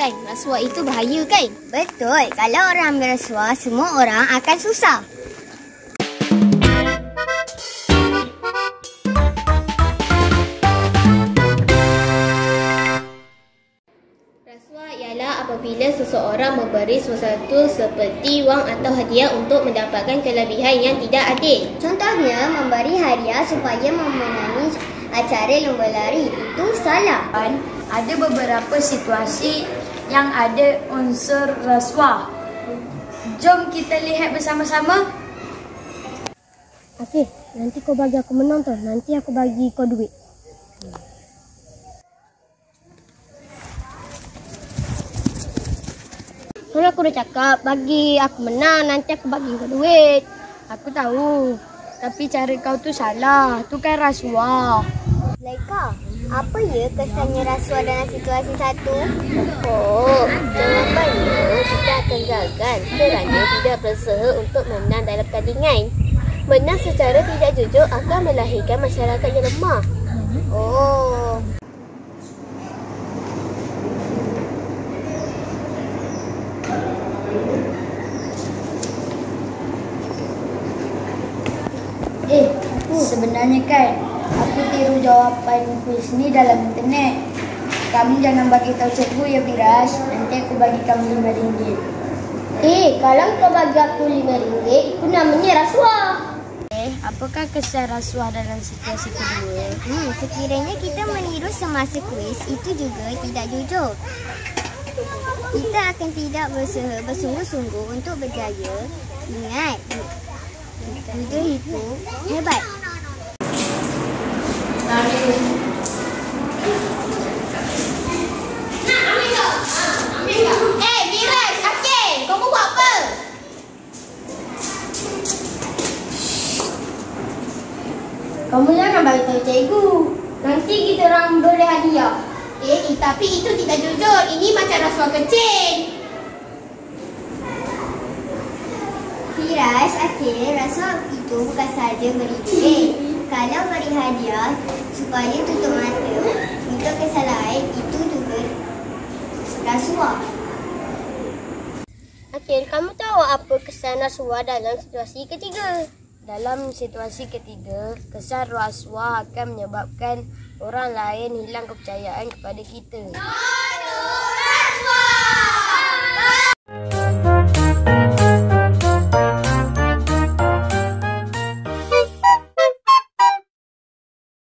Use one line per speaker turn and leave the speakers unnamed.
kan? Rasuah itu bahaya kan?
Betul. Kalau orang ambil rasuah, semua orang akan susah.
Rasuah ialah apabila seseorang memberi sesuatu seperti wang atau hadiah untuk mendapatkan kelebihan yang tidak adil.
Contohnya, memberi hadiah supaya memenangi acara lomba lari. Itu salah.
Ada beberapa situasi yang ada unsur rasuah. Jom kita lihat bersama-sama.
Okey, nanti kau bagi aku menang tu. Nanti aku bagi kau duit. Kalau aku dah cakap bagi aku menang, nanti aku bagi kau duit.
Aku tahu, tapi cara kau tu salah. Tu kan rasuah.
Laika, apa ya kesannya rasuah dalam situasi satu?
Oh, jawapannya kita akan gagal kerana tidak berusaha untuk menang dalam pertandingan. Menang secara tidak jujur akan melahirkan masyarakat yang lemah.
Oh.
Sebenarnya kan, aku tiru jawapan kuis ni dalam internet. Kamu jangan bagi tahu cikgu ya Firas. Nanti aku bagi kamu RM5.
Kalau kau bagi aku RM5, itu namanya rasuah.
Apakah kesan rasuah dalam situasi kedua?
Sekiranya kita meniru semasa kuis, itu juga tidak jujur. Kita akan tidak berusaha bersungguh-sungguh untuk berjaya. Ingat, jujur itu hebat.
Miras, Akil, kau buat apa?
Kamu jangan bagi tahu cikgu. Nanti kita orang boleh hadiah.
Tapi itu tidak jujur. Ini macam rasuah kecil.
Firas, Akil, rasuah itu bukan sahaja beri duit. Kalau beri hadiah supaya tutup mata untuk kesalahan, itu juga rasuah.
Akil, kamu tahu apa kesan rasuah dalam situasi ketiga?
Dalam situasi ketiga, kesan rasuah akan menyebabkan orang lain hilang kepercayaan kepada kita.